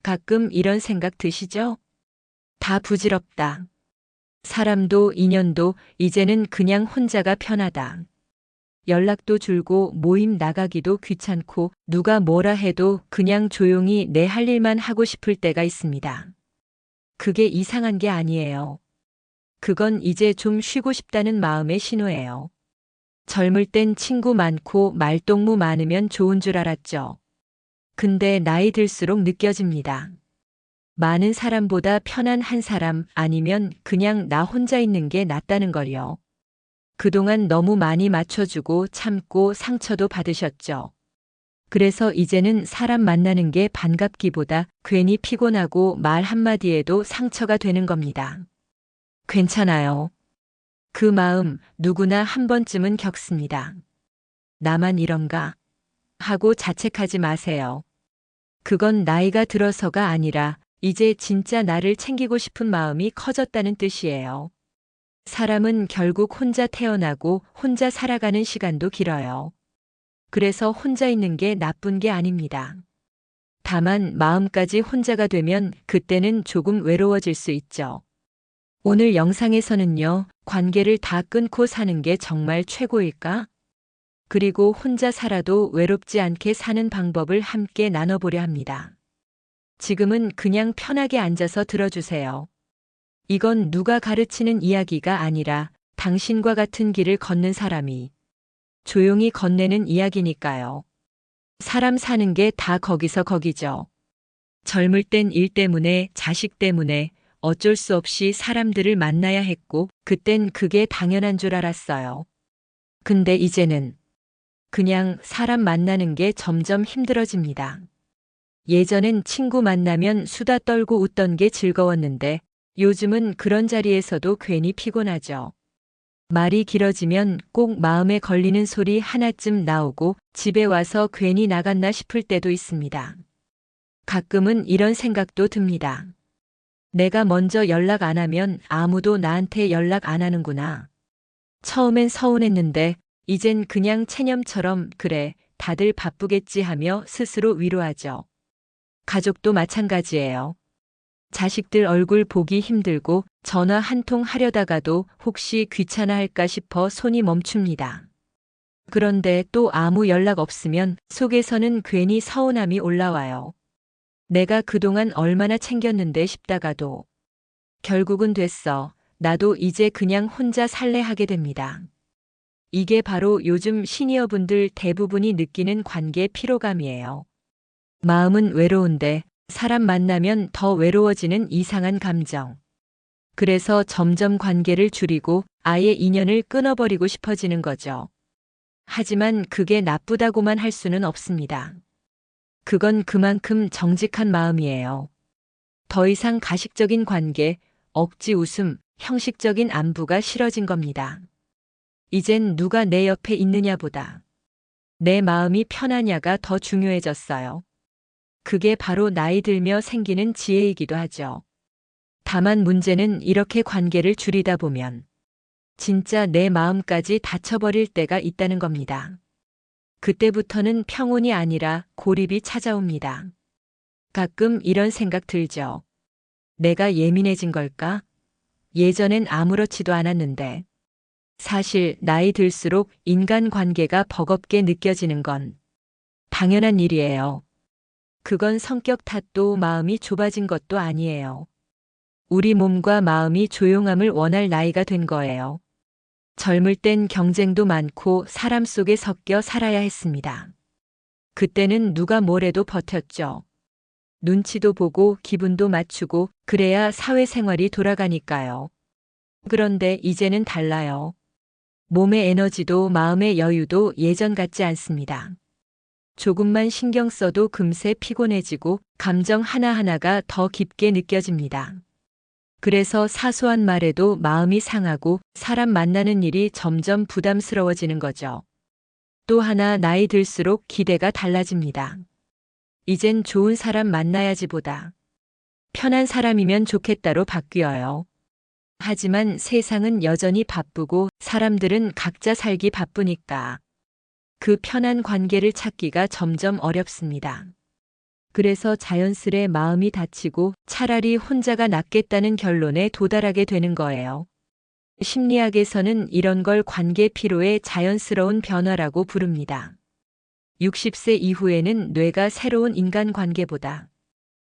가끔 이런 생각 드시죠? 다 부질없다. 사람도 인연도 이제는 그냥 혼자가 편하다. 연락도 줄고 모임 나가기도 귀찮고 누가 뭐라 해도 그냥 조용히 내 할 일만 하고 싶을 때가 있습니다. 그게 이상한 게 아니에요. 그건 이제 좀 쉬고 싶다는 마음의 신호예요. 젊을 땐 친구 많고 말동무 많으면 좋은 줄 알았죠. 근데 나이 들수록 느껴집니다. 많은 사람보다 편한 한 사람 아니면 그냥 나 혼자 있는 게 낫다는 걸요. 그동안 너무 많이 맞춰주고 참고 상처도 받으셨죠. 그래서 이제는 사람 만나는 게 반갑기보다 괜히 피곤하고 말 한마디에도 상처가 되는 겁니다. 괜찮아요. 그 마음 누구나 한 번쯤은 겪습니다. 나만 이런가? 하고 자책하지 마세요. 그건 나이가 들어서가 아니라 이제 진짜 나를 챙기고 싶은 마음이 커졌다는 뜻이에요. 사람은 결국 혼자 태어나고 혼자 살아가는 시간도 길어요. 그래서 혼자 있는 게 나쁜 게 아닙니다. 다만 마음까지 혼자가 되면 그때는 조금 외로워질 수 있죠. 오늘 영상에서는요, 관계를 다 끊고 사는 게 정말 최고일까? 그리고 혼자 살아도 외롭지 않게 사는 방법을 함께 나눠보려 합니다. 지금은 그냥 편하게 앉아서 들어주세요. 이건 누가 가르치는 이야기가 아니라 당신과 같은 길을 걷는 사람이 조용히 건네는 이야기니까요. 사람 사는 게 다 거기서 거기죠. 젊을 땐 일 때문에, 자식 때문에 어쩔 수 없이 사람들을 만나야 했고, 그땐 그게 당연한 줄 알았어요. 근데 이제는 그냥 사람 만나는 게 점점 힘들어집니다. 예전엔 친구 만나면 수다 떨고 웃던 게 즐거웠는데 요즘은 그런 자리에서도 괜히 피곤하죠. 말이 길어지면 꼭 마음에 걸리는 소리 하나쯤 나오고 집에 와서 괜히 나갔나 싶을 때도 있습니다. 가끔은 이런 생각도 듭니다. 내가 먼저 연락 안 하면 아무도 나한테 연락 안 하는구나. 처음엔 서운했는데 이젠 그냥 체념처럼 그래, 다들 바쁘겠지 하며 스스로 위로하죠. 가족도 마찬가지예요. 자식들 얼굴 보기 힘들고 전화 한 통 하려다가도 혹시 귀찮아할까 싶어 손이 멈춥니다. 그런데 또 아무 연락 없으면 속에서는 괜히 서운함이 올라와요. 내가 그동안 얼마나 챙겼는데 싶다가도 결국은 됐어. 나도 이제 그냥 혼자 살래 하게 됩니다. 이게 바로 요즘 시니어분들 대부분이 느끼는 관계 피로감이에요. 마음은 외로운데 사람 만나면 더 외로워지는 이상한 감정. 그래서 점점 관계를 줄이고 아예 인연을 끊어버리고 싶어지는 거죠. 하지만 그게 나쁘다고만 할 수는 없습니다. 그건 그만큼 정직한 마음이에요. 더 이상 가식적인 관계, 억지 웃음, 형식적인 안부가 싫어진 겁니다. 이젠 누가 내 옆에 있느냐보다 내 마음이 편하냐가 더 중요해졌어요. 그게 바로 나이 들며 생기는 지혜이기도 하죠. 다만 문제는 이렇게 관계를 줄이다 보면 진짜 내 마음까지 닫혀버릴 때가 있다는 겁니다. 그때부터는 평온이 아니라 고립이 찾아옵니다. 가끔 이런 생각 들죠. 내가 예민해진 걸까? 예전엔 아무렇지도 않았는데. 사실 나이 들수록 인간관계가 버겁게 느껴지는 건 당연한 일이에요. 그건 성격 탓도 마음이 좁아진 것도 아니에요. 우리 몸과 마음이 조용함을 원할 나이가 된 거예요. 젊을 땐 경쟁도 많고 사람 속에 섞여 살아야 했습니다. 그때는 누가 뭐래도 버텼죠. 눈치도 보고 기분도 맞추고 그래야 사회생활이 돌아가니까요. 그런데 이제는 달라요. 몸의 에너지도 마음의 여유도 예전 같지 않습니다. 조금만 신경 써도 금세 피곤해지고 감정 하나하나가 더 깊게 느껴집니다. 그래서 사소한 말에도 마음이 상하고 사람 만나는 일이 점점 부담스러워지는 거죠. 또 하나 나이 들수록 기대가 달라집니다. 이젠 좋은 사람 만나야지보다 편한 사람이면 좋겠다로 바뀌어요. 하지만 세상은 여전히 바쁘고 사람들은 각자 살기 바쁘니까 그 편한 관계를 찾기가 점점 어렵습니다. 그래서 자연스레 마음이 다치고 차라리 혼자가 낫겠다는 결론에 도달하게 되는 거예요. 심리학에서는 이런 걸 관계 피로의 자연스러운 변화라고 부릅니다. 60세 이후에는 뇌가 새로운 인간관계보다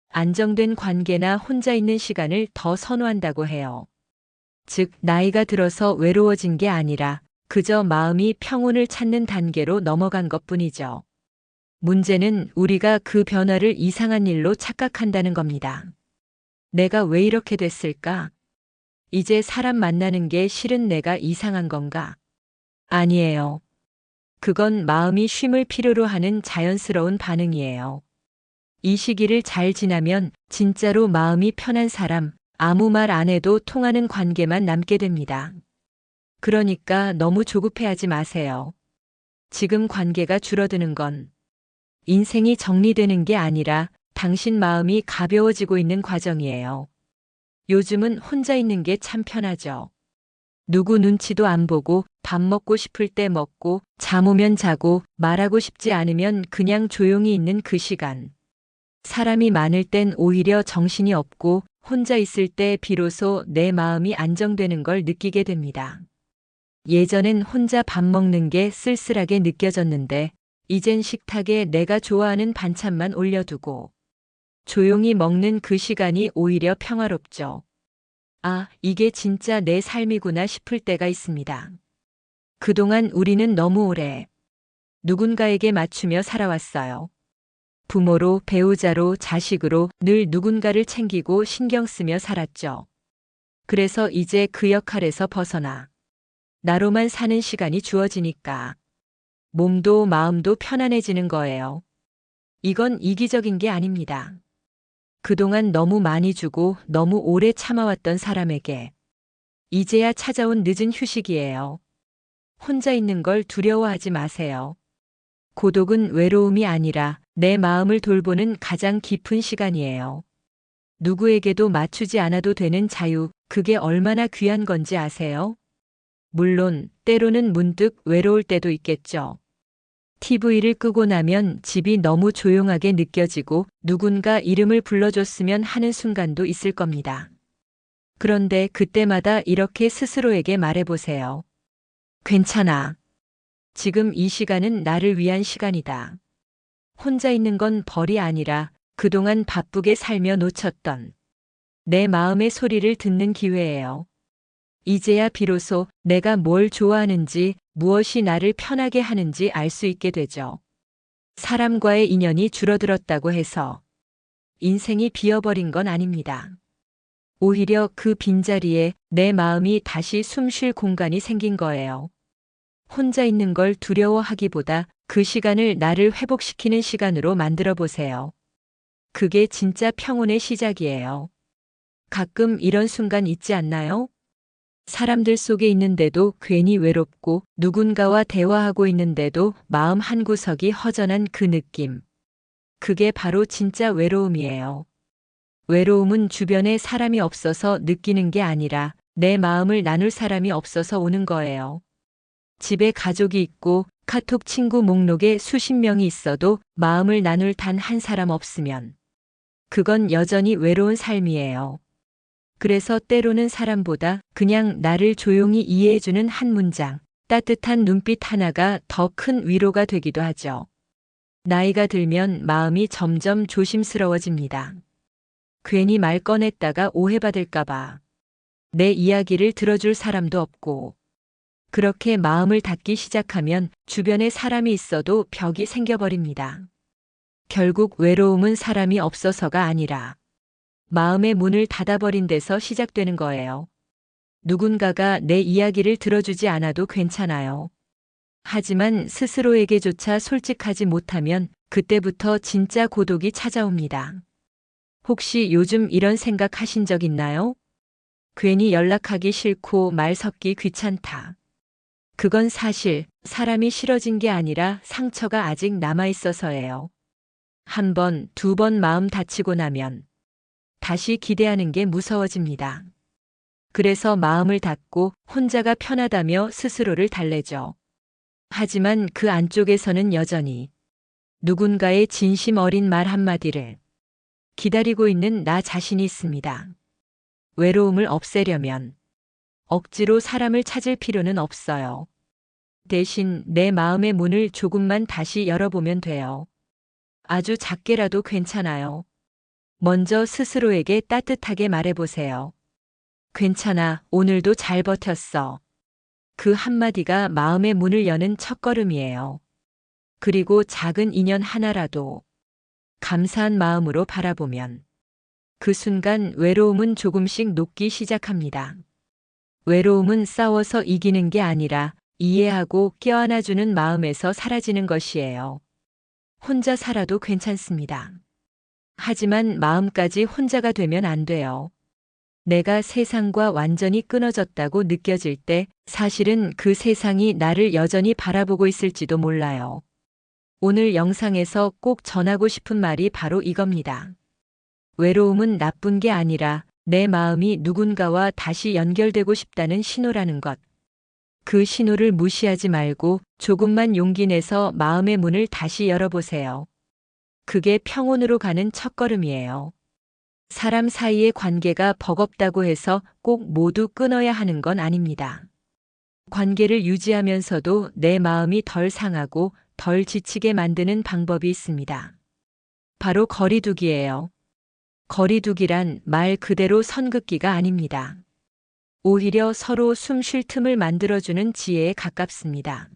안정된 관계나 혼자 있는 시간을 더 선호한다고 해요. 즉, 나이가 들어서 외로워진 게 아니라 그저 마음이 평온을 찾는 단계로 넘어간 것뿐이죠. 문제는 우리가 그 변화를 이상한 일로 착각한다는 겁니다. 내가 왜 이렇게 됐을까? 이제 사람 만나는 게 싫은 내가 이상한 건가? 아니에요. 그건 마음이 쉼을 필요로 하는 자연스러운 반응이에요. 이 시기를 잘 지나면 진짜로 마음이 편한 사람, 아무 말 안 해도 통하는 관계만 남게 됩니다. 그러니까 너무 조급해하지 마세요. 지금 관계가 줄어드는 건 인생이 정리되는 게 아니라 당신 마음이 가벼워지고 있는 과정이에요. 요즘은 혼자 있는 게 참 편하죠. 누구 눈치도 안 보고 밥 먹고 싶을 때 먹고 잠 오면 자고 말하고 싶지 않으면 그냥 조용히 있는 그 시간. 사람이 많을 땐 오히려 정신이 없고 혼자 있을 때 비로소 내 마음이 안정되는 걸 느끼게 됩니다. 예전엔 혼자 밥 먹는 게 쓸쓸하게 느껴졌는데 이젠 식탁에 내가 좋아하는 반찬만 올려두고 조용히 먹는 그 시간이 오히려 평화롭죠. 아, 이게 진짜 내 삶이구나 싶을 때가 있습니다. 그동안 우리는 너무 오래 누군가에게 맞추며 살아왔어요. 부모로, 배우자로, 자식으로 늘 누군가를 챙기고 신경 쓰며 살았죠. 그래서 이제 그 역할에서 벗어나 나로만 사는 시간이 주어지니까 몸도 마음도 편안해지는 거예요. 이건 이기적인 게 아닙니다. 그동안 너무 많이 주고 너무 오래 참아왔던 사람에게 이제야 찾아온 늦은 휴식이에요. 혼자 있는 걸 두려워하지 마세요. 고독은 외로움이 아니라 내 마음을 돌보는 가장 깊은 시간이에요. 누구에게도 맞추지 않아도 되는 자유, 그게 얼마나 귀한 건지 아세요? 물론 때로는 문득 외로울 때도 있겠죠. TV를 끄고 나면 집이 너무 조용하게 느껴지고 누군가 이름을 불러줬으면 하는 순간도 있을 겁니다. 그런데 그때마다 이렇게 스스로에게 말해보세요. 괜찮아. 지금 이 시간은 나를 위한 시간이다. 혼자 있는 건 벌이 아니라 그동안 바쁘게 살며 놓쳤던 내 마음의 소리를 듣는 기회예요. 이제야 비로소 내가 뭘 좋아하는지, 무엇이 나를 편하게 하는지 알 수 있게 되죠. 사람과의 인연이 줄어들었다고 해서 인생이 비어버린 건 아닙니다. 오히려 그 빈자리에 내 마음이 다시 숨 쉴 공간이 생긴 거예요. 혼자 있는 걸 두려워하기보다 그 시간을 나를 회복시키는 시간으로 만들어 보세요. 그게 진짜 평온의 시작이에요. 가끔 이런 순간 있지 않나요? 사람들 속에 있는데도 괜히 외롭고 누군가와 대화하고 있는데도 마음 한구석이 허전한 그 느낌. 그게 바로 진짜 외로움이에요. 외로움은 주변에 사람이 없어서 느끼는 게 아니라 내 마음을 나눌 사람이 없어서 오는 거예요. 집에 가족이 있고 카톡 친구 목록에 수십 명이 있어도 마음을 나눌 단 한 사람 없으면 그건 여전히 외로운 삶이에요. 그래서 때로는 사람보다 그냥 나를 조용히 이해해주는 한 문장, 따뜻한 눈빛 하나가 더 큰 위로가 되기도 하죠. 나이가 들면 마음이 점점 조심스러워집니다. 괜히 말 꺼냈다가 오해받을까봐 내 이야기를 들어줄 사람도 없고 그렇게 마음을 닫기 시작하면 주변에 사람이 있어도 벽이 생겨버립니다. 결국 외로움은 사람이 없어서가 아니라 마음의 문을 닫아버린 데서 시작되는 거예요. 누군가가 내 이야기를 들어주지 않아도 괜찮아요. 하지만 스스로에게조차 솔직하지 못하면 그때부터 진짜 고독이 찾아옵니다. 혹시 요즘 이런 생각 하신 적 있나요? 괜히 연락하기 싫고 말 섞기 귀찮다. 그건 사실 사람이 싫어진 게 아니라 상처가 아직 남아있어서예요. 한 번, 두 번 마음 다치고 나면 다시 기대하는 게 무서워집니다. 그래서 마음을 닫고 혼자가 편하다며 스스로를 달래죠. 하지만 그 안쪽에서는 여전히 누군가의 진심 어린 말 한마디를 기다리고 있는 나 자신이 있습니다. 외로움을 없애려면 억지로 사람을 찾을 필요는 없어요. 대신 내 마음의 문을 조금만 다시 열어보면 돼요. 아주 작게라도 괜찮아요. 먼저 스스로에게 따뜻하게 말해보세요. 괜찮아, 오늘도 잘 버텼어. 그 한마디가 마음의 문을 여는 첫걸음이에요. 그리고 작은 인연 하나라도 감사한 마음으로 바라보면 그 순간 외로움은 조금씩 녹기 시작합니다. 외로움은 싸워서 이기는 게 아니라 이해하고 껴안아주는 마음에서 사라지는 것이에요. 혼자 살아도 괜찮습니다. 하지만 마음까지 혼자가 되면 안 돼요. 내가 세상과 완전히 끊어졌다고 느껴질 때 사실은 그 세상이 나를 여전히 바라보고 있을지도 몰라요. 오늘 영상에서 꼭 전하고 싶은 말이 바로 이겁니다. 외로움은 나쁜 게 아니라 내 마음이 누군가와 다시 연결되고 싶다는 신호라는 것. 그 신호를 무시하지 말고 조금만 용기 내서 마음의 문을 다시 열어보세요. 그게 평온으로 가는 첫걸음이에요. 사람 사이의 관계가 버겁다고 해서 꼭 모두 끊어야 하는 건 아닙니다. 관계를 유지하면서도 내 마음이 덜 상하고 덜 지치게 만드는 방법이 있습니다. 바로 거리두기예요. 거리두기란 말 그대로 선 긋기가 아닙니다. 오히려 서로 숨 쉴 틈을 만들어주는 지혜에 가깝습니다.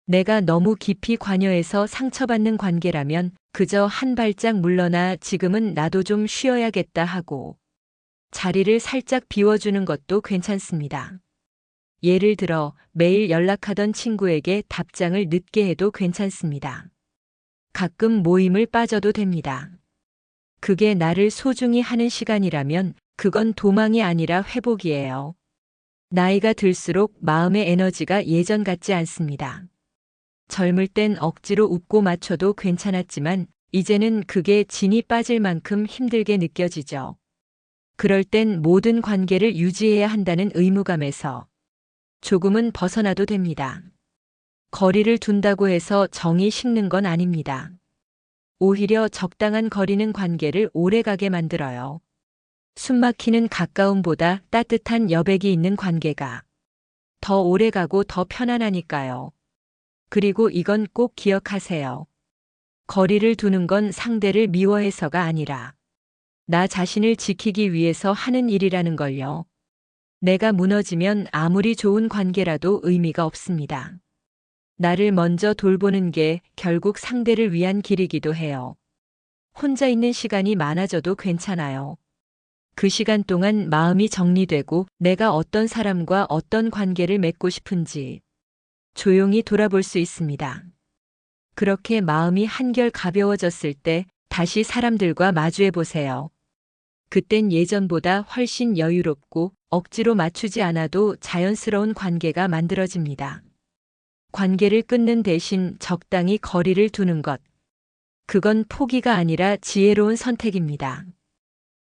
내가 너무 깊이 관여해서 상처받는 관계라면 그저 한 발짝 물러나 지금은 나도 좀 쉬어야겠다 하고 자리를 살짝 비워주는 것도 괜찮습니다. 예를 들어 매일 연락하던 친구에게 답장을 늦게 해도 괜찮습니다. 가끔 모임을 빠져도 됩니다. 그게 나를 소중히 하는 시간이라면 그건 도망이 아니라 회복이에요. 나이가 들수록 마음의 에너지가 예전 같지 않습니다. 젊을 땐 억지로 웃고 맞춰도 괜찮았지만 이제는 그게 진이 빠질 만큼 힘들게 느껴지죠. 그럴 땐 모든 관계를 유지해야 한다는 의무감에서 조금은 벗어나도 됩니다. 거리를 둔다고 해서 정이 식는 건 아닙니다. 오히려 적당한 거리는 관계를 오래가게 만들어요. 숨막히는 가까움보다 따뜻한 여백이 있는 관계가 더 오래가고 더 편안하니까요. 그리고 이건 꼭 기억하세요. 거리를 두는 건 상대를 미워해서가 아니라 나 자신을 지키기 위해서 하는 일이라는 걸요. 내가 무너지면 아무리 좋은 관계라도 의미가 없습니다. 나를 먼저 돌보는 게 결국 상대를 위한 길이기도 해요. 혼자 있는 시간이 많아져도 괜찮아요. 그 시간 동안 마음이 정리되고 내가 어떤 사람과 어떤 관계를 맺고 싶은지 조용히 돌아볼 수 있습니다. 그렇게 마음이 한결 가벼워졌을 때 다시 사람들과 마주해 보세요. 그땐 예전보다 훨씬 여유롭고 억지로 맞추지 않아도 자연스러운 관계가 만들어집니다. 관계를 끊는 대신 적당히 거리를 두는 것. 그건 포기가 아니라 지혜로운 선택입니다.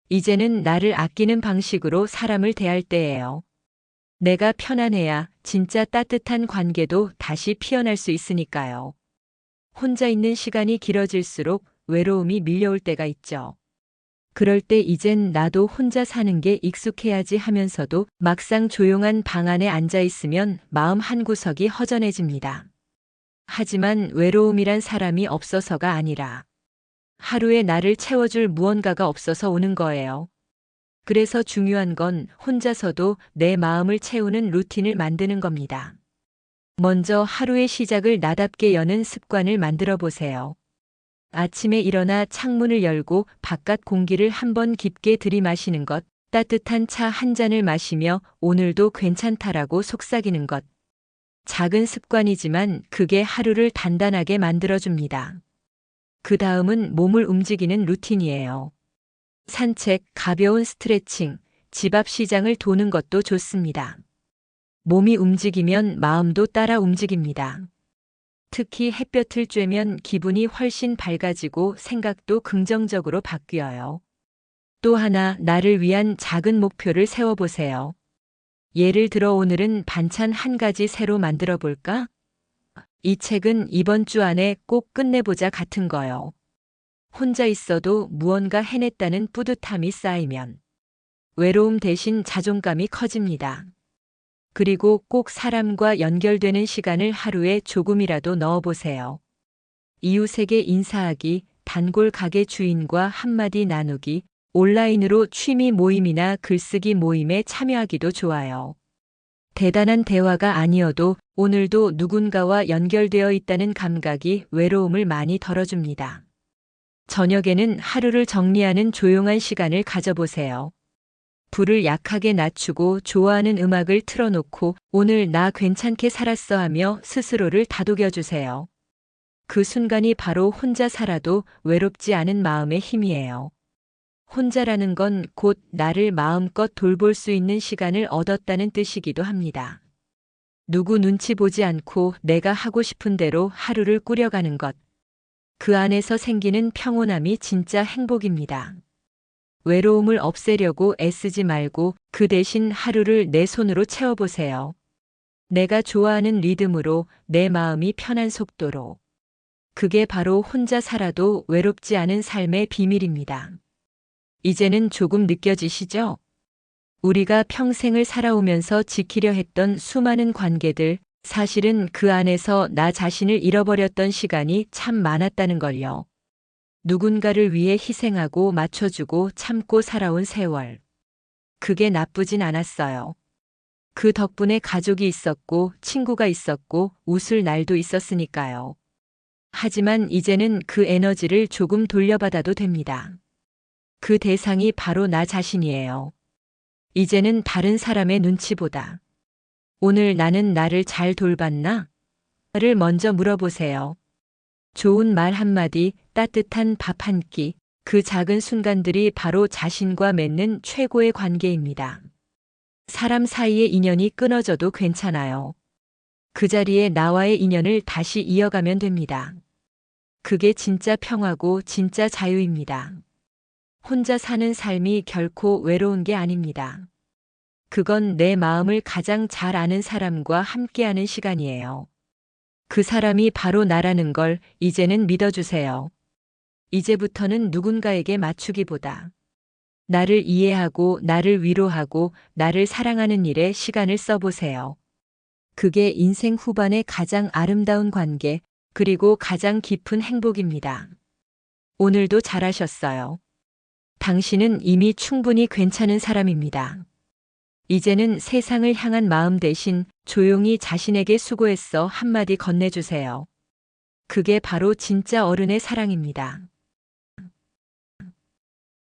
이제는 나를 아끼는 방식으로 사람을 대할 때예요. 내가 편안해야 진짜 따뜻한 관계도 다시 피어날 수 있으니까요. 혼자 있는 시간이 길어질수록 외로움이 밀려올 때가 있죠. 그럴 때 이젠 나도 혼자 사는 게 익숙해야지 하면서도 막상 조용한 방 안에 앉아 있으면 마음 한구석이 허전해집니다. 하지만 외로움이란 사람이 없어서가 아니라 하루에 나를 채워줄 무언가가 없어서 오는 거예요. 그래서 중요한 건 혼자서도 내 마음을 채우는 루틴을 만드는 겁니다. 먼저 하루의 시작을 나답게 여는 습관을 만들어 보세요. 아침에 일어나 창문을 열고 바깥 공기를 한번 깊게 들이마시는 것, 따뜻한 차 한 잔을 마시며 오늘도 괜찮다라고 속삭이는 것. 작은 습관이지만 그게 하루를 단단하게 만들어줍니다. 그 다음은 몸을 움직이는 루틴이에요. 산책, 가벼운 스트레칭, 집 앞 시장을 도는 것도 좋습니다. 몸이 움직이면 마음도 따라 움직입니다. 특히 햇볕을 쬐면 기분이 훨씬 밝아지고 생각도 긍정적으로 바뀌어요. 또 하나 나를 위한 작은 목표를 세워보세요. 예를 들어 오늘은 반찬 한 가지 새로 만들어 볼까? 이 책은 이번 주 안에 꼭 끝내보자 같은 거요. 혼자 있어도 무언가 해냈다는 뿌듯함이 쌓이면 외로움 대신 자존감이 커집니다. 그리고 꼭 사람과 연결되는 시간을 하루에 조금이라도 넣어보세요. 이웃에게 인사하기, 단골 가게 주인과 한마디 나누기, 온라인으로 취미 모임이나 글쓰기 모임에 참여하기도 좋아요. 대단한 대화가 아니어도 오늘도 누군가와 연결되어 있다는 감각이 외로움을 많이 덜어줍니다. 저녁에는 하루를 정리하는 조용한 시간을 가져보세요. 불을 약하게 낮추고 좋아하는 음악을 틀어놓고 오늘 나 괜찮게 살았어 하며 스스로를 다독여주세요. 그 순간이 바로 혼자 살아도 외롭지 않은 마음의 힘이에요. 혼자라는 건 곧 나를 마음껏 돌볼 수 있는 시간을 얻었다는 뜻이기도 합니다. 누구 눈치 보지 않고 내가 하고 싶은 대로 하루를 꾸려가는 것. 그 안에서 생기는 평온함이 진짜 행복입니다. 외로움을 없애려고 애쓰지 말고 그 대신 하루를 내 손으로 채워보세요. 내가 좋아하는 리듬으로 내 마음이 편한 속도로. 그게 바로 혼자 살아도 외롭지 않은 삶의 비밀입니다. 이제는 조금 느껴지시죠? 우리가 평생을 살아오면서 지키려 했던 수많은 관계들, 사실은 그 안에서 나 자신을 잃어버렸던 시간이 참 많았다는 걸요. 누군가를 위해 희생하고 맞춰주고 참고 살아온 세월. 그게 나쁘진 않았어요. 그 덕분에 가족이 있었고 친구가 있었고 웃을 날도 있었으니까요. 하지만 이제는 그 에너지를 조금 돌려받아도 됩니다. 그 대상이 바로 나 자신이에요. 이제는 다른 사람의 눈치보다 오늘 나는 나를 잘 돌봤나? 를 먼저 물어보세요. 좋은 말 한마디, 따뜻한 밥 한 끼, 그 작은 순간들이 바로 자신과 맺는 최고의 관계입니다. 사람 사이의 인연이 끊어져도 괜찮아요. 그 자리에 나와의 인연을 다시 이어가면 됩니다. 그게 진짜 평화고 진짜 자유입니다. 혼자 사는 삶이 결코 외로운 게 아닙니다. 그건 내 마음을 가장 잘 아는 사람과 함께하는 시간이에요. 그 사람이 바로 나라는 걸 이제는 믿어주세요. 이제부터는 누군가에게 맞추기보다 나를 이해하고 나를 위로하고 나를 사랑하는 일에 시간을 써보세요. 그게 인생 후반의 가장 아름다운 관계, 그리고 가장 깊은 행복입니다. 오늘도 잘하셨어요. 당신은 이미 충분히 괜찮은 사람입니다. 이제는 세상을 향한 마음 대신 조용히 자신에게 수고했어 한마디 건네주세요. 그게 바로 진짜 어른의 사랑입니다.